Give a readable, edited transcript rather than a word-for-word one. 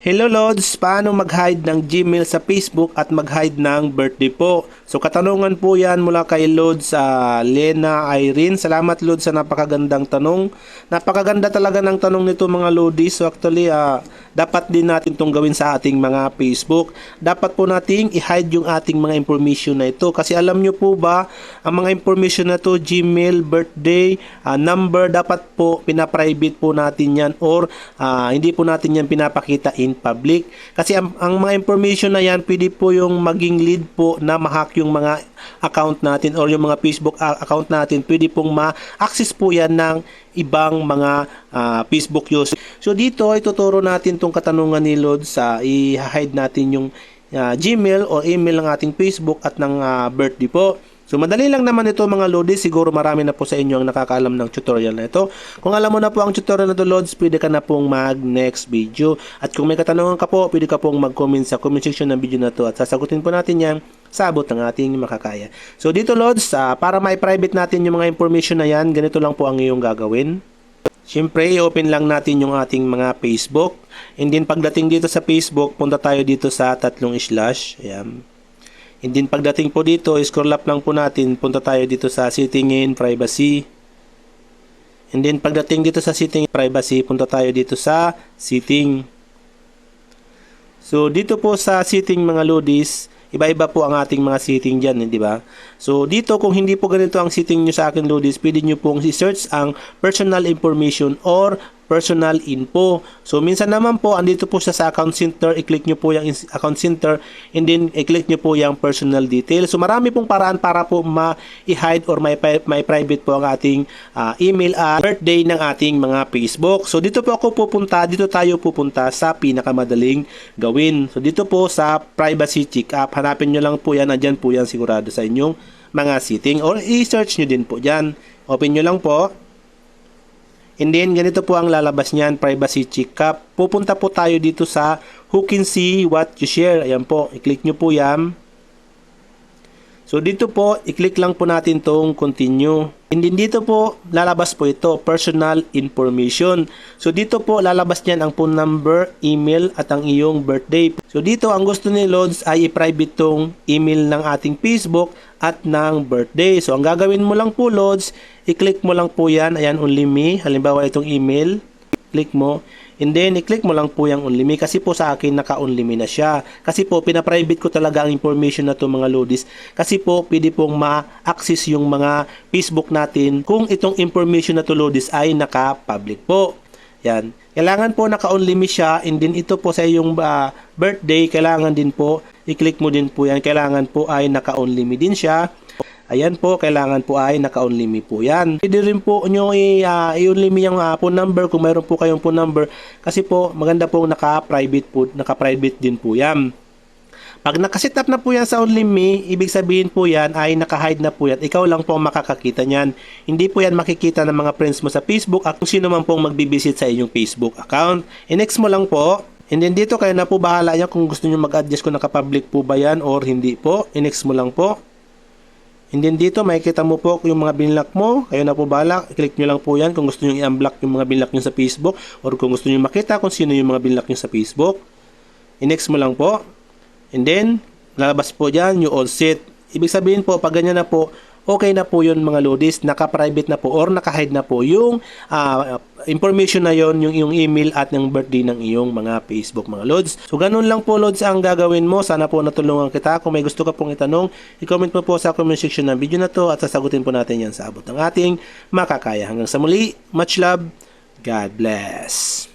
Hello Lods, paano mag-hide ng Gmail sa Facebook at mag-hide ng birthday po? So katanungan po yan mula kay Lods Lena Irene. Salamat Lods sa napakagandang tanong. Napakaganda talaga ng tanong nito mga Lodis. So actually dapat din natin itong gawin sa ating mga Facebook. Dapat po nating i-hide yung ating mga information na ito. Kasi alam nyo po ba, ang mga information na to, Gmail, birthday, number, dapat po pina-private po natin yan or hindi po natin yan pinapakita in public. Kasi ang mga information na yan, pwede po yung maging lead po na ma-hack yung mga account natin or yung mga Facebook account natin. Pwede pong ma-access po yan ng ibang mga Facebook users. So dito, ituturo natin tong katanungan ni Lord sa i-hide natin yung Gmail o email ng ating Facebook at ng birthday po. So madali lang naman ito mga Lodis, siguro marami na po sa inyo ang nakakaalam ng tutorial na ito. Kung alam mo na po ang tutorial na ito Lods, pwede ka na pong mag next video. At kung may katanungan ka po, pwede ka pong mag-comment sa comment section ng video na ito at sasagutin po natin yan sa abot ng ating makakaya. So dito Lods, para ma-private natin yung mga information na yan, ganito lang po ang iyong gagawin. Siyempre, i-open lang natin yung ating mga Facebook. And then pagdating dito sa Facebook, punta tayo dito sa tatlong slash. Ayan. And then pagdating po dito, scroll up lang po natin, punta tayo dito sa setting in privacy. And then pagdating dito sa setting in privacy, punta tayo dito sa setting. So dito po sa setting mga Lodis, iba-iba po ang ating mga setting dyan, di ba? So dito kung hindi po ganito ang setting nyo sa akin Lodis, pwede nyo pong i-search ang personal information or personal info. So minsan naman po andito po siya sa account center, i-click nyo po yung account center and then i-click nyo po yung personal details. So marami pong paraan para po ma-hide or may private po ang ating email at birthday ng ating mga Facebook. So dito po ako pupunta, dito tayo pupunta sa pinakamadaling gawin. So dito po sa privacy checkup, hanapin nyo lang po yan, andyan po yan sigurado sa inyong mga setting or i-search nyo din po dyan. Open nyo lang po. And then, ganito po ang lalabas niyan, privacy checkup. Pupunta po tayo dito sa who can see what you share. Ayan po, i-click nyo po yan. So, dito po, i-click lang po natin tong continue. And then, dito po, lalabas po ito, personal information. So, dito po, lalabas niyan ang phone number, email, at ang iyong birthday. So, dito, ang gusto ni Lods ay i-private tong email ng ating Facebook at ng birthday. So, ang gagawin mo lang po, Lods, i-click mo lang po yan. Ayan, only me. Halimbawa, itong email. Click mo. And then, i-click mo lang po yung only me. Kasi po sa akin, naka-only me na siya. Kasi po, pina-private ko talaga ang information na to mga Lodis. Kasi po, pwede pong ma-access yung mga Facebook natin kung itong information na to Lodis ay naka-public po. Yan. Kailangan po naka-only me siya. And then, ito po sa iyong birthday, kailangan din po, i-click mo din po yan. Kailangan po ay naka-only me din siya. Ayan po, kailangan po ay naka-only me po yan. Pwede rin po nyo i-only me yung phone number kung mayroon po kayong phone number. Kasi po, maganda po naka-private din po yan. Pag nakaset up na po yan sa only me, ibig sabihin po yan ay naka-hide na po yan. Ikaw lang po ang makakakita niyan. Hindi po yan makikita ng mga friends mo sa Facebook at kung sino man pong magbibisit sa inyong Facebook account. I-next mo lang po. And then dito kayo na po bahala yan kung gusto nyo mag-adjust kung naka-public po ba yan or hindi po. I-next mo lang po. And then dito, makikita mo po yung mga binlock mo. Kayo na po bahala. I-click nyo lang po yan kung gusto nyo i-unblock yung mga binlock nyo sa Facebook or kung gusto nyo makita kung sino yung mga binlock nyo sa Facebook. I-next mo lang po. And then, lalabas po dyan, you all set. Ibig sabihin po, pag ganyan na po, okay na po yun mga Lodis. Naka-private na po or naka-hide na po yung information na yon, yung email at yung birthday ng iyong mga Facebook mga Lods. So ganun lang po Lods ang gagawin mo. Sana po natulungan kita. Kung may gusto ka pong itanong, i-comment mo po sa comment section ng video na to at sasagutin po natin yan sa abot ng ating makakaya. Hanggang sa muli, much love, God bless.